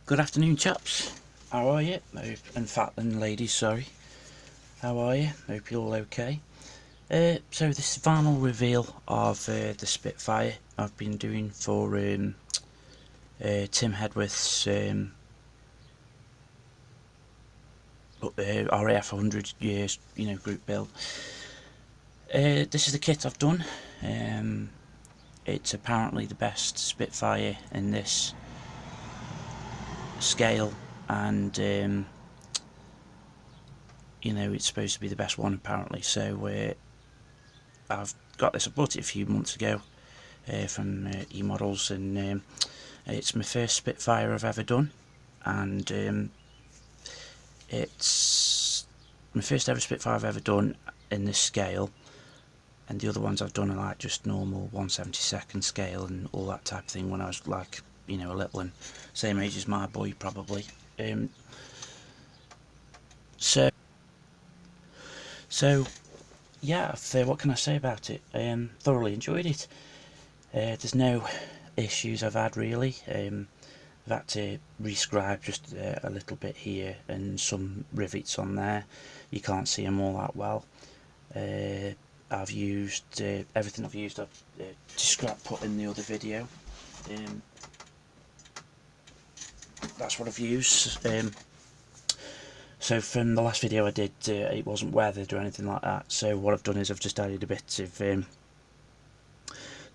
Good afternoon, chaps. How are you? In fact, and ladies, sorry. How are you? Hope you're all okay. So this is the final reveal of the Spitfire I've been doing for Tim Hedworths RAF 100 years, group build. This is the kit I've done. It's apparently the best Spitfire in this scale, and it's supposed to be the best one apparently. So I've got this. I bought it a few months ago from eModels, and it's my first Spitfire I've ever done, and it's my first ever Spitfire I've ever done in this scale. And the other ones I've done are like just normal 1/72 scale and all that type of thing when I was like, a little one, same age as my boy probably. So yeah, what can I say about it? Thoroughly enjoyed it. There's no issues I've had really. I've had to rescribe just a little bit here and some rivets on there. You can't see them all that well. I've used everything I've used up to put in the other video. That's what I've used. So from the last video I did, it wasn't weathered or anything like that. So what I've done is I've just added a bit of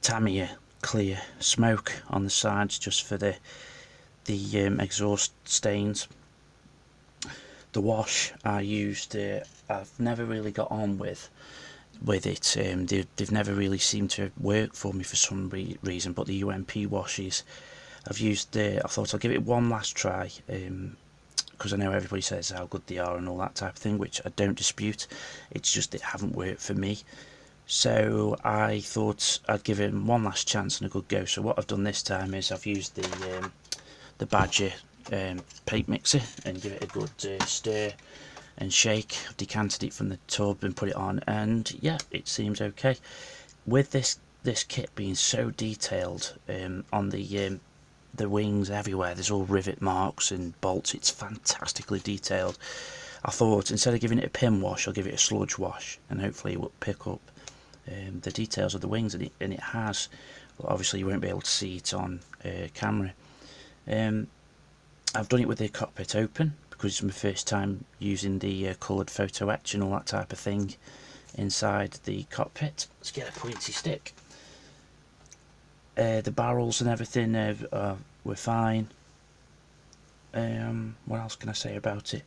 Tamiya clear smoke on the sides just for the exhaust stains. The wash I used, I've never really got on with it. They've never really seemed to work for me for some reason, but the UMP washes I've used, I thought I'll give it one last try, because I know everybody says how good they are and all that type of thing, which I don't dispute. It's just it haven't worked for me. So I thought I'd give it one last chance and a good go. So what I've done this time is I've used the Badger paint mixer and give it a good stir and shake. I've decanted it from the tub and put it on, and yeah, it seems okay. With this kit being so detailed on the wings everywhere, there's all rivet marks and bolts. It's fantastically detailed. I thought instead of giving it a pin wash, I'll give it a sludge wash, and hopefully it will pick up the details of the wings, and it has. But obviously you won't be able to see it on camera. I've done it with the cockpit open because it's my first time using the coloured photo etch and all that type of thing inside the cockpit. Let's get a pointy stick. The barrels and everything were fine. What else can I say about it?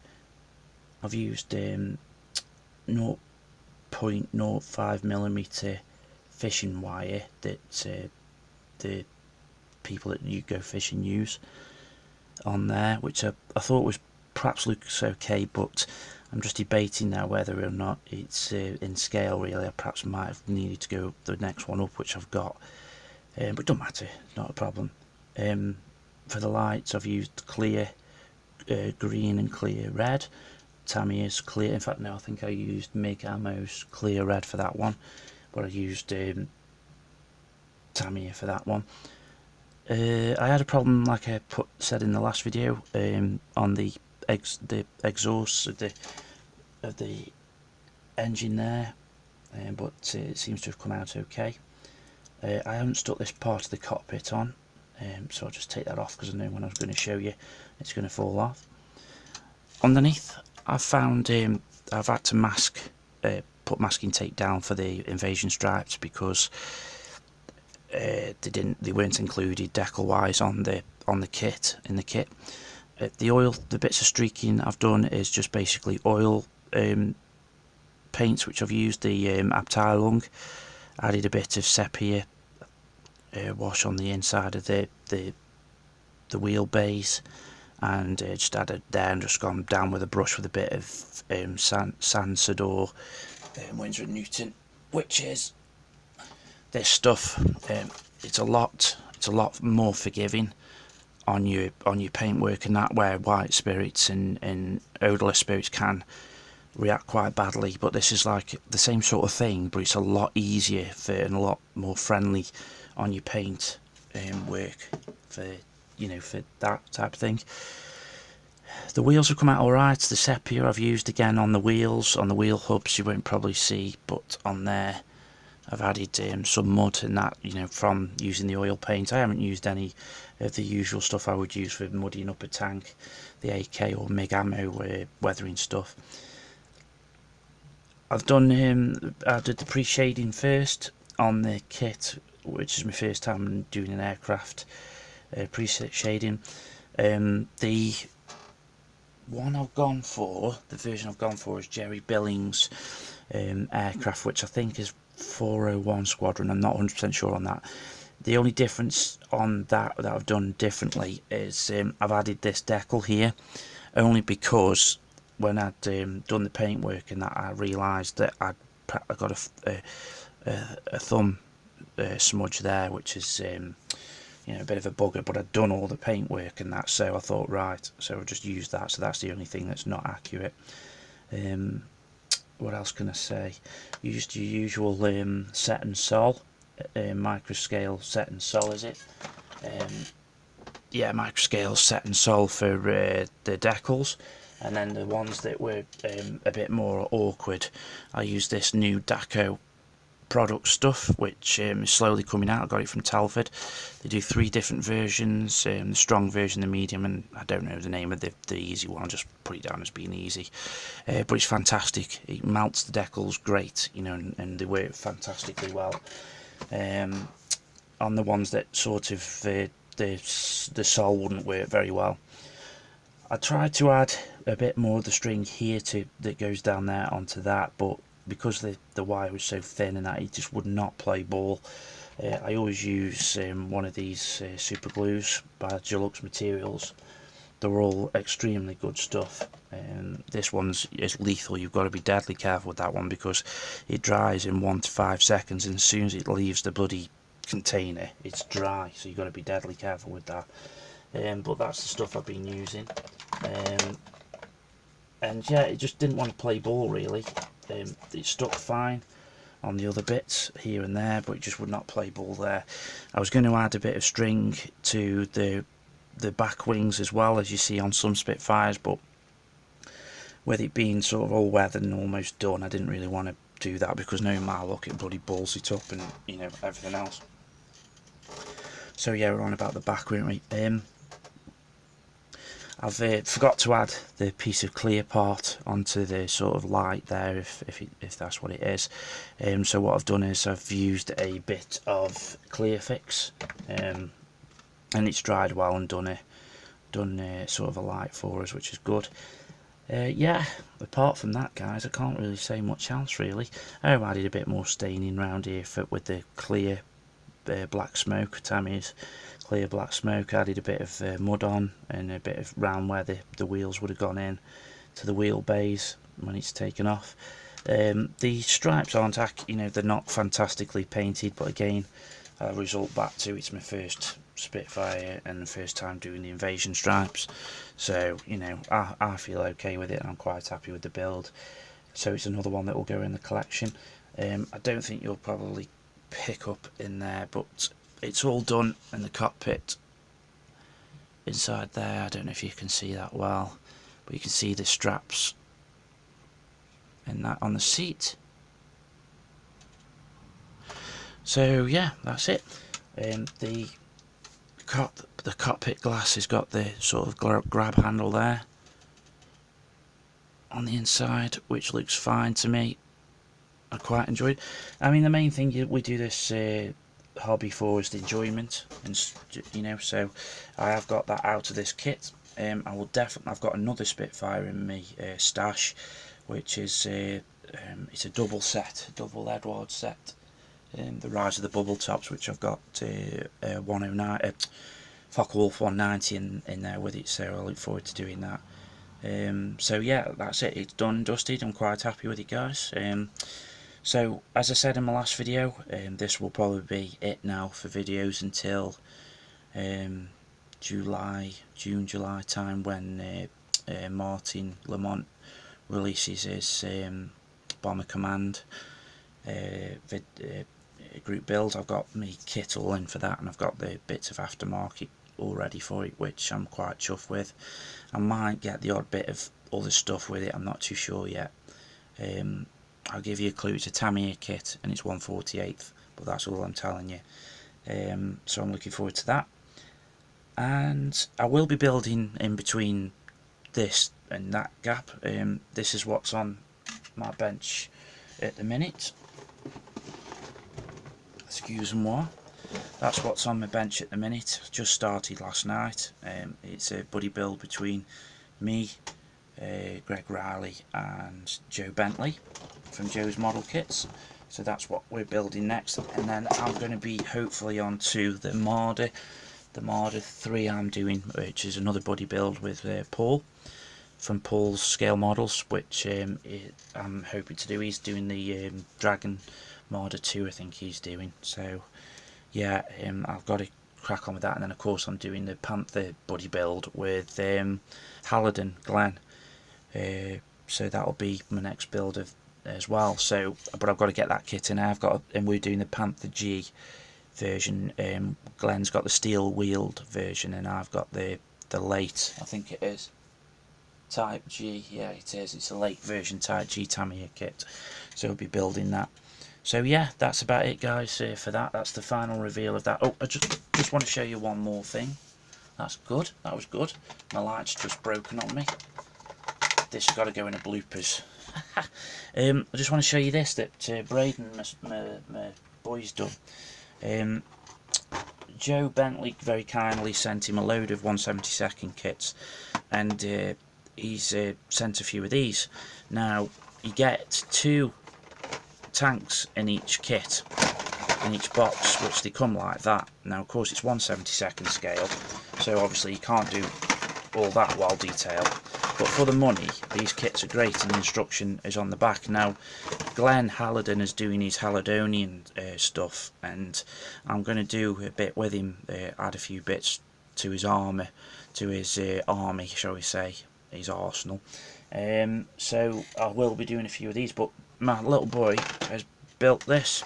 I've used 0.05mm fishing wire that the people that you go fishing use on there, which I thought was perhaps looks okay, but I'm just debating now whether or not it's in scale really. I perhaps might have needed to go the next one up, which I've got. But it don't matter, it's not a problem. For the lights I've used clear green and clear red. Tamiya's clear, in fact no, I think I used MiG Ammo's clear red for that one, but I used Tamiya for that one. I had a problem, like I said in the last video, on the exhaust of the engine there, but it seems to have come out okay. I haven't stuck this part of the cockpit on, so I'll just take that off because I know when I was going to show you it's going to fall off. Underneath I've found I've had to put masking tape down for the invasion stripes because they weren't included decal wise on the kit. The bits of streaking I've done is just basically oil paints, which I've used the Abteilung. Added a bit of sepia wash on the inside of the wheelbase, and just added there and just gone down with a brush with a bit of Sansador Winsor & Newton, which is this stuff. It's a lot more forgiving on your paintwork and that, where white spirits and odourless spirits can react quite badly, but this is like the same sort of thing, but it's a lot easier and a lot more friendly on your paint work for you know, for that type of thing. The wheels have come out alright. The sepia I've used again on the wheels, on the wheel hubs you won't probably see, but on there I've added some mud and that, you know, from using the oil paint. I haven't used any of the usual stuff I would use for muddying up a tank, the AK or MIG ammo weathering stuff. I've done I did the pre-shading first on the kit, which is my first time doing an aircraft pre-shading. The one I've gone for, the version I've gone for, is Jerry Billings' aircraft, which I think is 401 Squadron. I'm not 100% sure on that. The only difference on that I've done differently is I've added this decal here, only because when I'd done the paintwork and that, I realised that I got a thumb smudge there, which is you know, a bit of a bugger, but I'd done all the paintwork and that, so I thought, right, so I'll just use that. So that's the only thing that's not accurate. What else can I say? Used your usual set and sol, microscale set and sol, is it? Yeah, microscale set and sol for the decals. And then the ones that were a bit more awkward, I used this new Daco product stuff, which is slowly coming out. I got it from Telford. They do 3 different versions, the strong version, the medium, and I don't know the name of the easy one. I'll just put it down as being easy. But it's fantastic. It melts the decals great, you know, and they work fantastically well. On the ones that sort of the sol wouldn't work very well. I tried to add a bit more of the string here that goes down there onto that, but because the wire was so thin and that, it just would not play ball. I always use one of these super glues by Gelux Materials. They're all extremely good stuff. This one's is lethal. You've got to be deadly careful with that one because it dries in 1 to 5 seconds, and as soon as it leaves the bloody container, it's dry. So you've got to be deadly careful with that. But that's the stuff I've been using. And yeah, it just didn't want to play ball really. It stuck fine on the other bits here and there, but it just would not play ball there. I was going to add a bit of string to the back wings as well, as you see on some Spitfires, but with it being sort of all weathered and almost done, I didn't really want to do that because knowing my luck, it bloody balls it up and, you know, everything else. So yeah, we're on about the back, weren't we? I've forgot to add the piece of clear part onto the sort of light there, if that's what it is. So what I've done is I've used a bit of clear fix, and it's dried well and done sort of a light for us, which is good. Yeah, apart from that, guys, I can't really say much else really. I've added a bit more staining around here with the clear black smoke, Tammy's clear black smoke. Added a bit of mud on and a bit of round where the wheels would have gone in to the wheel bays when it's taken off. The stripes aren't, you know, they're not fantastically painted, but again, I'll result back to it's my first Spitfire and the first time doing the invasion stripes, so you know, I feel okay with it and I'm quite happy with the build. So it's another one that will go in the collection. I don't think you'll probably pick up in there, but it's all done in the cockpit inside there. I don't know if you can see that well, but you can see the straps and that on the seat. So yeah, that's it. The cockpit glass has got the sort of grab handle there on the inside, which looks fine to me. I quite enjoyed. I mean, the main thing we do this hobby for is the enjoyment, and you know, so I have got that out of this kit. I will definitely. I've got another Spitfire in my stash, which is it's a double Eduard set. The Rise of the Bubble Tops, which I've got 109 Focke-Wulf 190 in there with it, so I look forward to doing that. So yeah, that's it. It's done and dusted. I'm quite happy with it, guys. So as I said in my last video, this will probably be it now for videos until June, July time, when Martin Lamont releases his Bomber Command group build. I've got my kit all in for that, and I've got the bits of aftermarket all ready for it, which I'm quite chuffed with. I might get the odd bit of other stuff with it, I'm not too sure yet. I'll give you a clue, it's a Tamiya kit and it's 1/48th, but that's all I'm telling you. So I'm looking forward to that. And I will be building in between this and that gap. This is what's on my bench at the minute. Excuse-moi. That's what's on my bench at the minute. Just started last night. It's a buddy build between me, Greg Riley and Joe Bentley from Joe's Model Kits. So that's what we're building next, and then I'm going to be hopefully on to the Marder 3 I'm doing, which is another buddy build with Paul from Paul's Scale Models, which I'm hoping to do. He's doing the Dragon Marder 2, I think he's doing. So yeah, I've got to crack on with that, and then of course I'm doing the Panther buddy build with Halidon Glenn. So that'll be my next build of as well. So, but I've got to get that kit in. And we're doing the Panther G version. Glenn's got the steel wheeled version, and I've got the late, I think it is, Type G. Yeah, it is. It's a late version Type G Tamiya kit. So we'll be building that. So yeah, that's about it, guys. For that, that's the final reveal of that. Oh, I just want to show you one more thing. That's good. That was good. My light's just broken on me. This has got to go in a bloopers. I just want to show you this that Braden, my boy's done. Joe Bentley very kindly sent him a load of 1/72 kits, and he's sent a few of these. Now you get 2 tanks in each kit, in each box, which they come like that. Now of course it's 1/72 scale, so obviously you can't do all that wild detail, but for the money these kits are great, and the instruction is on the back. Now Glenn Halidon is doing his Halidonian stuff, and I'm going to do a bit with him, add a few bits to his armour, to his army, shall we say, his arsenal. So I will be doing a few of these, but my little boy has built this.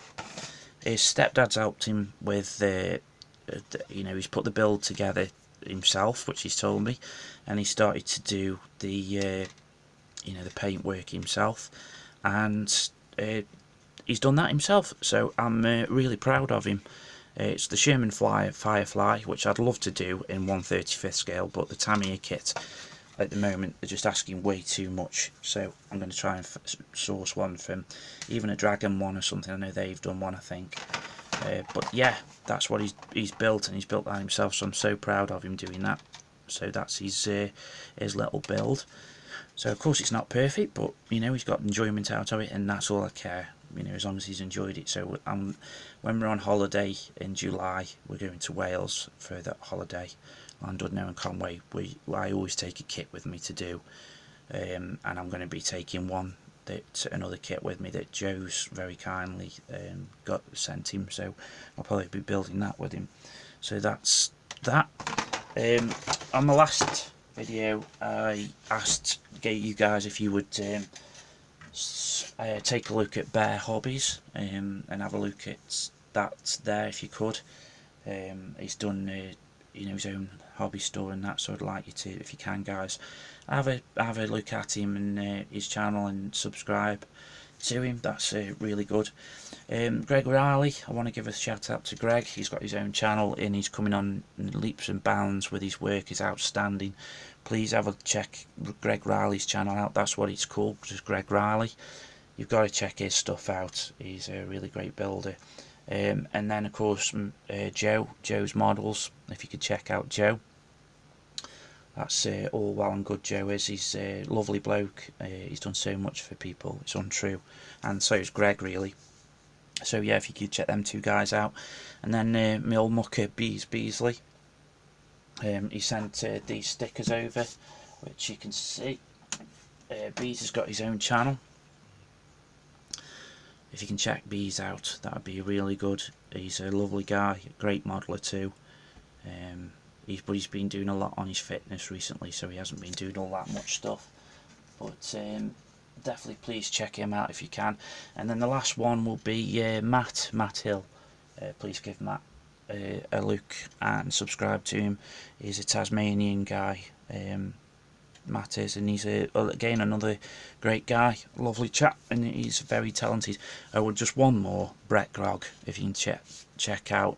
His stepdad's helped him with you know, he's put the build together himself, which he's told me, and he started to do the you know, the paintwork himself, and he's done that himself. So I'm really proud of him. It's the Sherman Firefly, which I'd love to do in 1/35th scale, but the Tamiya kit at the moment they're just asking way too much, so I'm going to try and source one from even a Dragon one or something. I know they've done one, I think. But yeah, that's what he's built, and he's built that himself, so I'm so proud of him doing that. So that's his little build. So of course it's not perfect, but you know, he's got enjoyment out of it, and that's all I care, you know, as long as he's enjoyed it. So when we're on holiday in July, we're going to Wales for that holiday, Llandudno and Conway. I always take a kit with me to do, and I'm going to be taking another kit with me that Joe's very kindly sent him, so I'll probably be building that with him. So that's that. On the last video I asked you guys if you would take a look at Bear Hobbies and have a look at that there if you could. He's done you know, his own hobby store and that, so I'd like you to, if you can, guys, have a look at him and his channel and subscribe to him. That's really good. Greg Riley, I want to give a shout out to Greg. He's got his own channel and he's coming on leaps and bounds with his work. Is outstanding. Please have a check Greg Riley's channel out. That's what it's called, just Greg Riley. You've got to check his stuff out. He's a really great builder. And then of course Joe's Models, if you could check out Joe. That's all well and good. Joe is, he's a lovely bloke. He's done so much for people, it's untrue, and so is Greg, really. So yeah, if you could check them 2 guys out. And then my old mucker Beasley, he sent these stickers over, which you can see. Bees has got his own channel. If you can check Bees out, that would be really good. He's a lovely guy, great modeler too. But he's been doing a lot on his fitness recently, so he hasn't been doing all that much stuff. But definitely please check him out if you can. And then the last one will be Matt Hill. Please give Matt a look and subscribe to him. He's a Tasmanian guy, Matt is, and he's again another great guy, lovely chap, and he's very talented. Oh, just one more, Brett Grog, if you can check out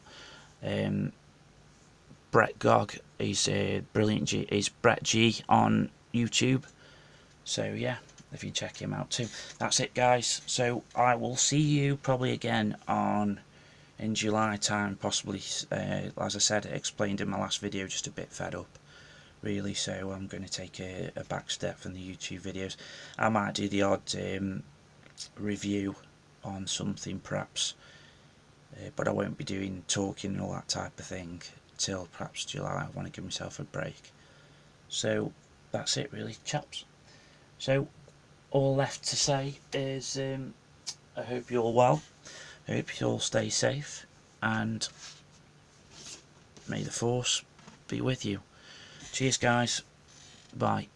Brett Grog. He's brilliant. He's Brett G on YouTube. So yeah, if you check him out too. That's it, guys. So I will see you probably again in July time, possibly. As I said, I explained in my last video, just a bit fed up really, so I'm going to take a back step from the YouTube videos. I might do the odd review on something perhaps, but I won't be doing talking and all that type of thing till perhaps July. I want to give myself a break. So that's it really, chaps. So all left to say is I hope you're all well, I hope you all stay safe, and may the force be with you. Cheers guys, bye.